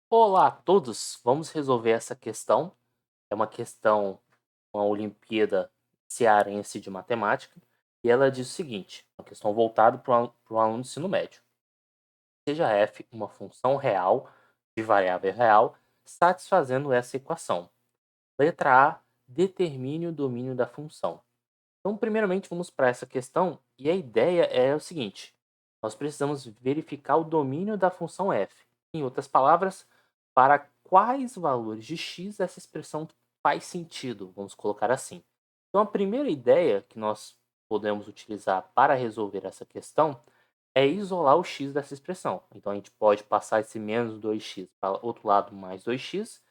Olá a todos! Vamos resolver essa questão. É uma questão, uma Olimpíada Cearense de Matemática, e ela diz o seguinte: uma questão voltada para o aluno do ensino médio. Seja f uma função real de variável real, satisfazendo essa equação. Letra A, determine o domínio da função. Então, primeiramente, vamos para essa questão, e a ideia é o seguinte: nós precisamos verificar o domínio da função f. Em outras palavras, para quais valores de x essa expressão faz sentido, vamos colocar assim. Então, a primeira ideia que nós podemos utilizar para resolver essa questão é isolar o x dessa expressão. Então, a gente pode passar esse menos 2x para o outro lado mais 2x,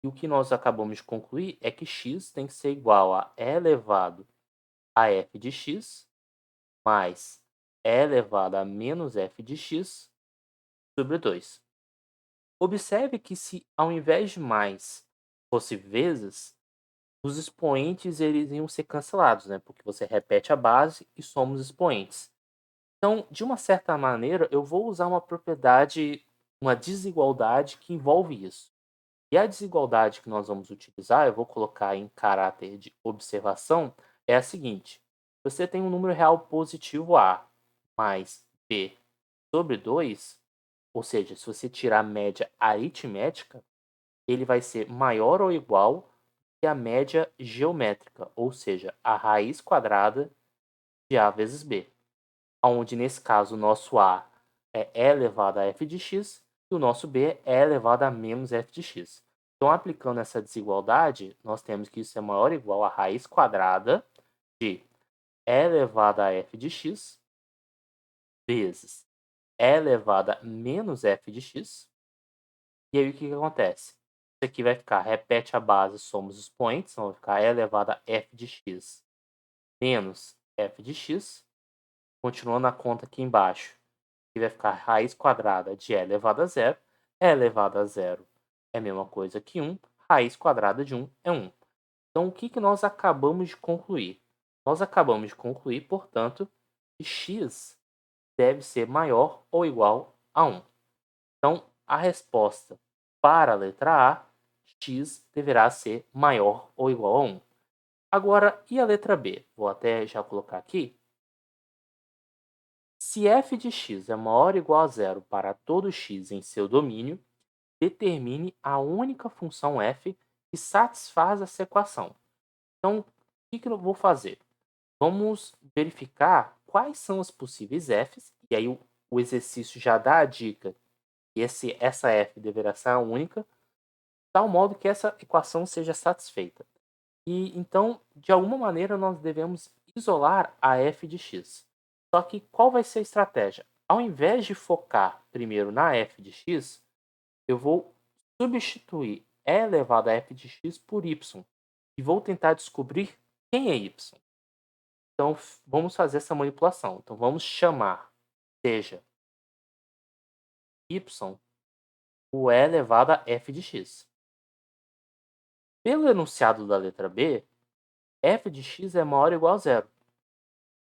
e o que nós acabamos de concluir é que x tem que ser igual a e elevado a f de x mais e elevado a menos f de x sobre 2. Observe que se ao invés de mais fosse vezes, os expoentes eles iam ser cancelados, né? Porque você repete a base e soma os expoentes. Então, de uma certa maneira, eu vou usar uma propriedade, uma desigualdade que envolve isso. E a desigualdade que nós vamos utilizar, eu vou colocar em caráter de observação, é a seguinte: você tem um número real positivo A mais B sobre 2, ou seja, se você tirar a média aritmética, ele vai ser maior ou igual que a média geométrica, ou seja, a raiz quadrada de A vezes B, onde nesse caso o nosso A é e elevado a f de x e o nosso B é e elevado a menos f de x. Então, aplicando essa desigualdade, nós temos que isso é maior ou igual a raiz quadrada de e elevado a f de x vezes e elevado a menos f de x. E aí, o que acontece? Isso aqui vai ficar, repete a base, somos os expoentes, então vai ficar e elevado a f de x menos f de x. Continuando a conta aqui embaixo, que vai ficar raiz quadrada de e elevado a zero. E elevado a zero é a mesma coisa que 1. Raiz quadrada de 1 é 1. Então, o que nós acabamos de concluir? Nós acabamos de concluir, portanto, que x deve ser maior ou igual a 1. Então, a resposta para a letra A, x deverá ser maior ou igual a 1. Agora, e a letra B? Vou até já colocar aqui. Se f de x é maior ou igual a zero para todo x em seu domínio, determine a única função f que satisfaz essa equação. Então, o que eu vou fazer? Vamos verificar quais são os possíveis f's, e aí o exercício já dá a dica que essa f deverá ser a única, de tal modo que essa equação seja satisfeita. E então, de alguma maneira, nós devemos isolar a f de x. Só que qual vai ser a estratégia? Ao invés de focar primeiro na f de x, eu vou substituir e elevado a f de x por y e vou tentar descobrir quem é y. Então, vamos fazer essa manipulação. Então, vamos chamar, seja y, o e elevado a f de x. Pelo enunciado da letra B, f de x é maior ou igual a zero.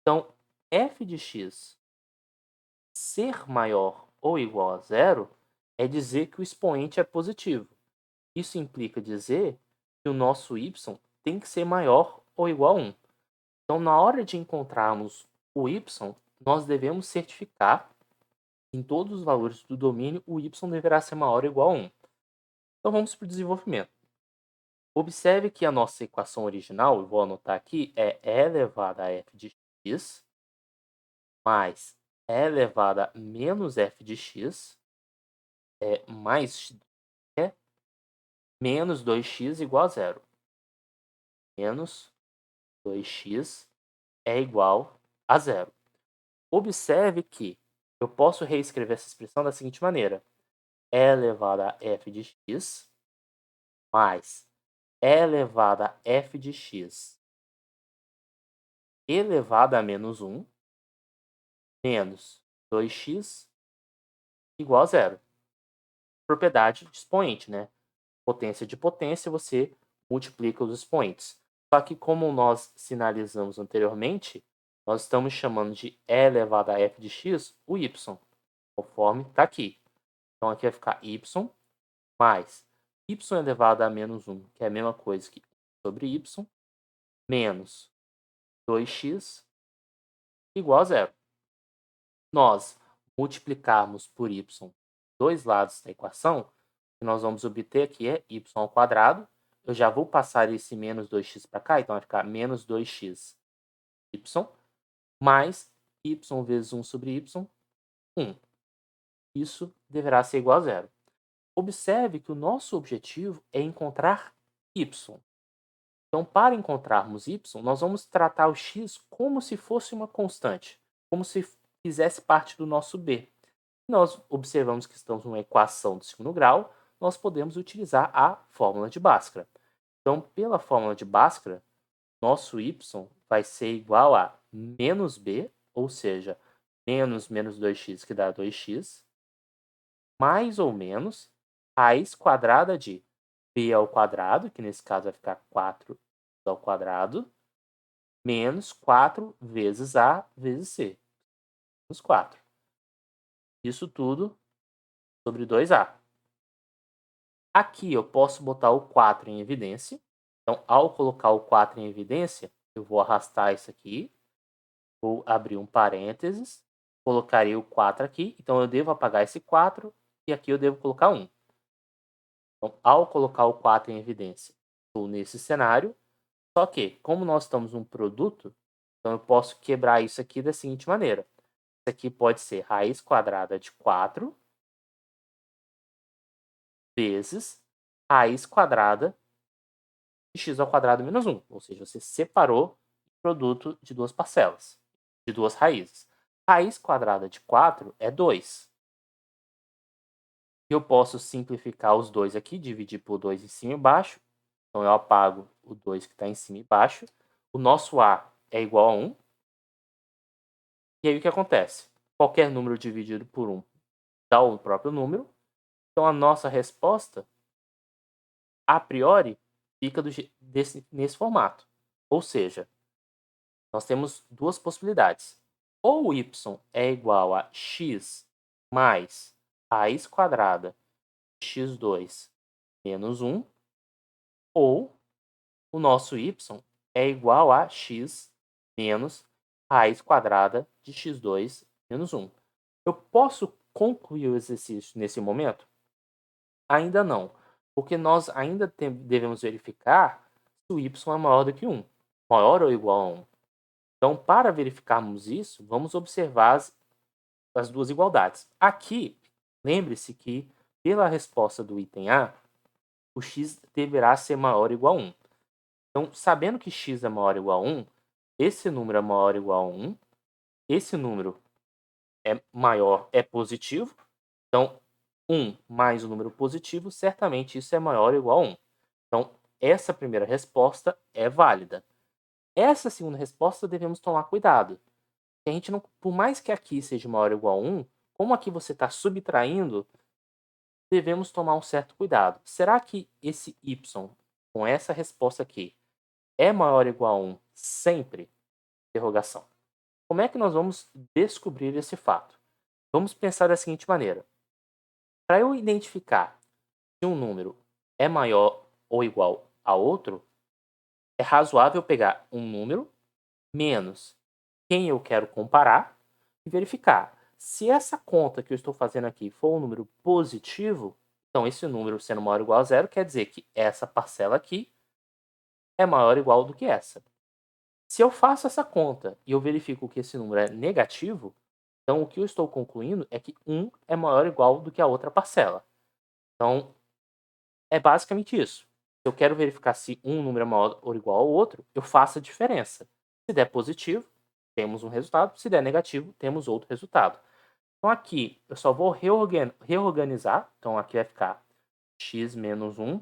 Então, f de x ser maior ou igual a zero é dizer que o expoente é positivo. Isso implica dizer que o nosso y tem que ser maior ou igual a 1. Então, na hora de encontrarmos o y, nós devemos certificar que em todos os valores do domínio o y deverá ser maior ou igual a 1. Então, vamos para o desenvolvimento. Observe que a nossa equação original, eu vou anotar aqui, é e elevado a f de x mais e elevado a menos f de x mais menos 2x igual a zero. Menos 2x é igual a zero. Observe que eu posso reescrever essa expressão da seguinte maneira: e elevado a f de x mais e elevado a f de x elevado a menos 1 menos 2x igual a zero. Propriedade de expoente, né? Potência de potência, você multiplica os expoentes. Só que como nós sinalizamos anteriormente, nós estamos chamando de e elevado a f de x o y, conforme está aqui. Então aqui vai ficar y mais y elevado a menos 1, que é a mesma coisa que 1 sobre y, menos 2x igual a zero. Nós multiplicarmos por y dois lados da equação, o que nós vamos obter aqui é y ao quadrado. Eu já vou passar esse menos 2x para cá, então vai ficar menos 2x y, mais y vezes 1 sobre y, 1. Isso deverá ser igual a zero. Observe que o nosso objetivo é encontrar y. Então, para encontrarmos y, nós vamos tratar o x como se fosse uma constante, como se fizesse parte do nosso b. Nós observamos que estamos numa equação do segundo grau, nós podemos utilizar a fórmula de Bhaskara. Então, pela fórmula de Bhaskara, nosso y vai ser igual a menos b, ou seja, menos 2x, que dá 2x, mais ou menos raiz quadrada de b ao quadrado, que nesse caso vai ficar 4 ao quadrado, menos 4 vezes a vezes c, menos 4. Isso tudo sobre 2a. Aqui eu posso botar o 4 em evidência. Então, ao colocar o 4 em evidência, eu vou arrastar isso aqui, vou abrir um parênteses, colocarei o 4 aqui. Então, eu devo apagar esse 4 e aqui eu devo colocar 1. Então, ao colocar o 4 em evidência, estou nesse cenário. Só que, como nós estamos num produto, então eu posso quebrar isso aqui da seguinte maneira. Isso aqui pode ser raiz quadrada de 4 vezes raiz quadrada de x ao quadrado menos 1. Ou seja, você separou o produto de duas parcelas, de duas raízes. Raiz quadrada de 4 é 2. Eu posso simplificar os dois aqui, dividir por 2 em cima e embaixo. Então, eu apago o 2 que está em cima e embaixo. O nosso A é igual a 1. E aí, o que acontece? Qualquer número dividido por 1 dá o próprio número. Então, a nossa resposta, a priori, fica nesse formato. Ou seja, nós temos duas possibilidades. Ou o y é igual a x mais raiz quadrada de x2 menos 1, ou o nosso y é igual a x menos raiz quadrada de x2 menos 1. Eu posso concluir o exercício nesse momento? Ainda não, porque nós ainda devemos verificar se o y é maior do que 1, maior ou igual a 1. Então, para verificarmos isso, vamos observar as duas igualdades. Aqui, lembre-se que, pela resposta do item A, o x deverá ser maior ou igual a 1. Então, sabendo que x é maior ou igual a 1, esse número é maior ou igual a 1, esse número é maior, é positivo. Então, 1 mais o número positivo, certamente isso é maior ou igual a 1. Então, essa primeira resposta é válida. Essa segunda resposta devemos tomar cuidado. A gente não, por mais que aqui seja maior ou igual a 1, como aqui você está subtraindo, devemos tomar um certo cuidado. Será que esse y, com essa resposta aqui, é maior ou igual a 1 sempre? Interrogação. Como é que nós vamos descobrir esse fato? Vamos pensar da seguinte maneira. Para eu identificar se um número é maior ou igual a outro, é razoável pegar um número menos quem eu quero comparar e verificar. Se essa conta que eu estou fazendo aqui for um número positivo, então esse número sendo maior ou igual a zero quer dizer que essa parcela aqui é maior ou igual do que essa. Se eu faço essa conta e eu verifico que esse número é negativo, então o que eu estou concluindo é que 1 é maior ou igual do que a outra parcela. Então, é basicamente isso. Se eu quero verificar se um número é maior ou igual ao outro, eu faço a diferença. Se der positivo, temos um resultado. Se der negativo, temos outro resultado. Então, aqui, eu só vou reorganizar. Então, aqui vai ficar x menos 1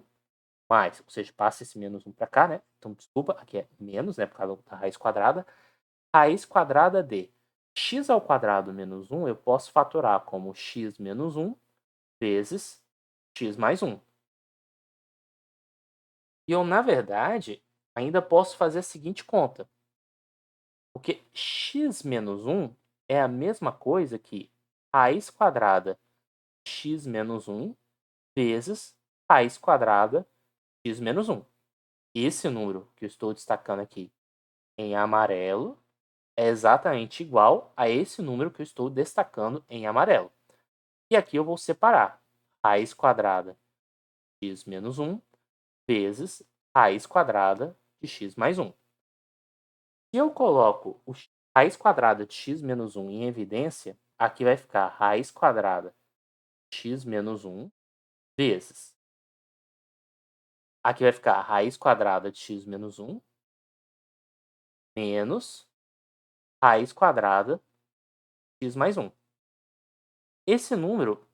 mais, ou seja, passa esse menos 1 para cá, né? Então, desculpa, aqui é menos, né? Por causa da raiz quadrada. Raiz quadrada de x ao quadrado menos 1, eu posso fatorar como x menos 1 vezes x mais 1. E eu, na verdade, ainda posso fazer a seguinte conta. Porque x menos 1 é a mesma coisa que raiz quadrada de x menos 1 vezes raiz quadrada de x menos 1. Esse número que eu estou destacando aqui em amarelo é exatamente igual a esse número que eu estou destacando em amarelo. E aqui eu vou separar raiz quadrada de x menos 1 vezes raiz quadrada de x mais 1. Se eu coloco raiz quadrada de x menos 1 em evidência, aqui vai ficar raiz quadrada de x menos 1 vezes. Aqui vai ficar raiz quadrada de x menos 1 menos raiz quadrada de x mais 1. Esse número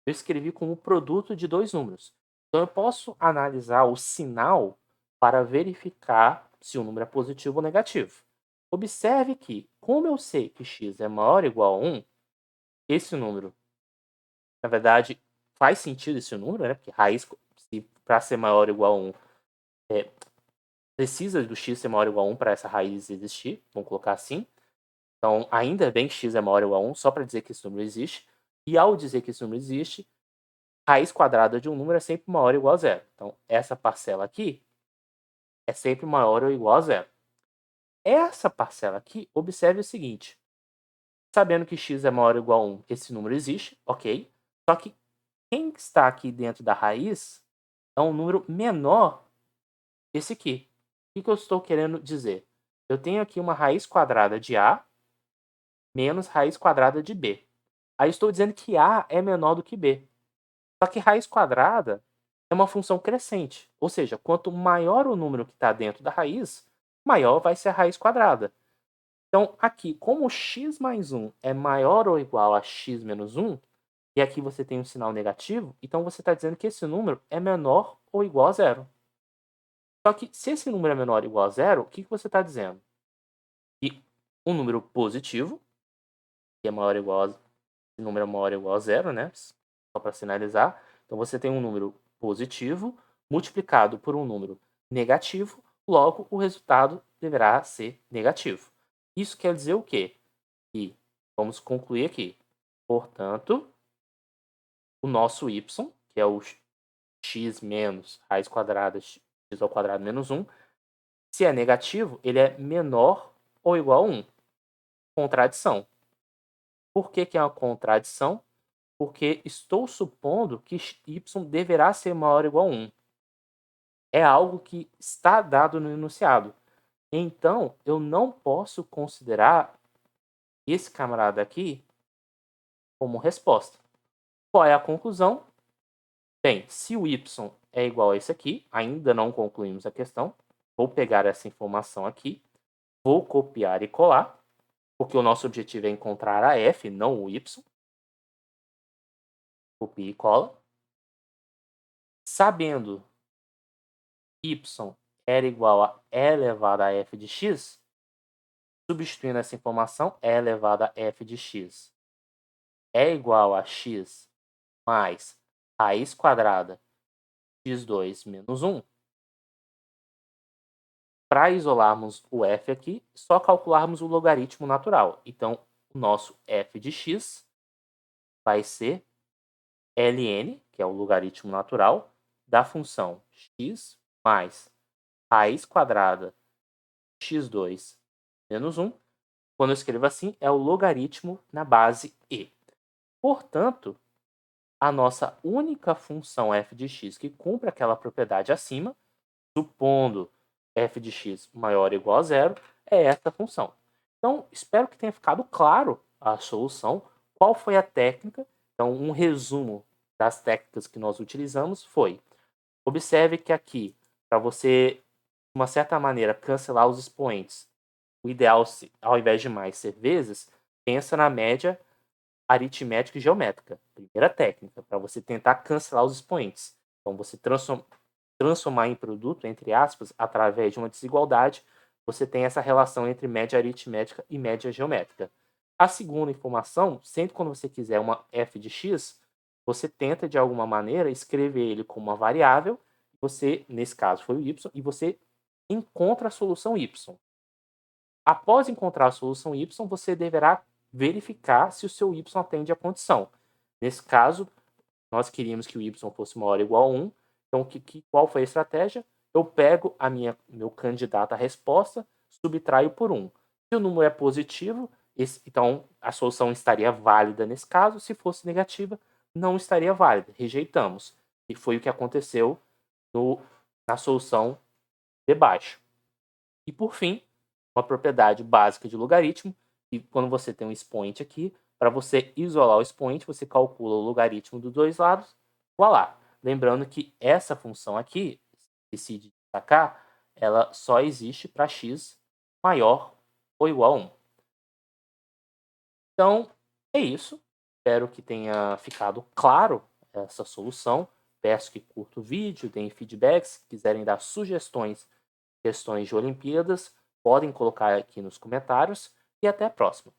eu escrevi como produto de dois números. Então, eu posso analisar o sinal para verificar se o número é positivo ou negativo. Observe que, como eu sei que x é maior ou igual a 1, esse número, na verdade, faz sentido esse número, né? Porque raiz, para ser maior ou igual a 1, precisa do x ser maior ou igual a 1 para essa raiz existir, vamos colocar assim. Então, ainda bem que x é maior ou igual a 1, só para dizer que esse número existe. E ao dizer que esse número existe, raiz quadrada de um número é sempre maior ou igual a zero. Então, essa parcela aqui é sempre maior ou igual a zero. Essa parcela aqui, observe o seguinte. Sabendo que x é maior ou igual a 1, esse número existe, ok? Só que quem está aqui dentro da raiz é um número menor que esse aqui. O que eu estou querendo dizer? Eu tenho aqui uma raiz quadrada de a menos raiz quadrada de b. Aí estou dizendo que a é menor do que b. Só que raiz quadrada é uma função crescente. Ou seja, quanto maior o número que está dentro da raiz, maior vai ser a raiz quadrada. Então, aqui, como x mais 1 é maior ou igual a x menos 1, e aqui você tem um sinal negativo, então você está dizendo que esse número é menor ou igual a zero. Só que, se esse número é menor ou igual a zero, o que você está dizendo? Que um número positivo, que é maior ou igual a, esse número é maior ou igual a zero, né? Só para sinalizar. Então, você tem um número positivo multiplicado por um número negativo, logo o resultado deverá ser negativo. Isso quer dizer o quê? E vamos concluir aqui. Portanto, o nosso y, que é o x menos raiz quadrada x ao quadrado menos 1, se é negativo, ele é menor ou igual a 1. Contradição. Por que é uma contradição? Porque estou supondo que y deverá ser maior ou igual a 1. É algo que está dado no enunciado. Então, eu não posso considerar esse camarada aqui como resposta. Qual é a conclusão? Bem, se o y é igual a esse aqui, ainda não concluímos a questão, vou pegar essa informação aqui, vou copiar e colar, porque o nosso objetivo é encontrar a f, não o y. Copia e cola. Sabendo que y era igual a e elevado a f de x, substituindo essa informação, e elevado a f de x é igual a x mais raiz quadrada de x2 menos 1. Para isolarmos o f aqui, só calcularmos o logaritmo natural. Então, o nosso f de x vai ser ln, que é o logaritmo natural, da função x mais raiz quadrada de x2 menos 1. Quando eu escrevo assim, é o logaritmo na base e. Portanto, a nossa única função f de x que cumpre aquela propriedade acima, supondo f de x maior ou igual a zero, é essa função. Então, espero que tenha ficado claro a solução, qual foi a técnica. Então, um resumo das técnicas que nós utilizamos foi: observe que aqui, para você, de uma certa maneira, cancelar os expoentes, o ideal, ao invés de mais ser vezes, pensa na média aritmética e geométrica. Primeira técnica, para você tentar cancelar os expoentes. Então, você transformar em produto, entre aspas, através de uma desigualdade, você tem essa relação entre média aritmética e média geométrica. A segunda informação, sempre quando você quiser uma f de x, você tenta, de alguma maneira, escrever ele como uma variável, você, nesse caso foi o y, e você encontra a solução y. Após encontrar a solução y, você deverá verificar se o seu y atende à condição. Nesse caso, nós queríamos que o y fosse maior ou igual a 1, Então, qual foi a estratégia? Eu pego meu candidato à resposta, subtraio por 1. Se o número é positivo, então a solução estaria válida nesse caso. Se fosse negativa, não estaria válida. Rejeitamos. E foi o que aconteceu na solução de baixo. E por fim, uma propriedade básica de logaritmo, e quando você tem um expoente aqui, para você isolar o expoente, você calcula o logaritmo dos dois lados, voilá. Lembrando que essa função aqui, esqueci de destacar, ela só existe para x maior ou igual a 1. Então, é isso. Espero que tenha ficado claro essa solução. Peço que curta o vídeo, deem feedbacks. Se quiserem dar sugestões, questões de Olimpíadas, podem colocar aqui nos comentários. E até a próxima.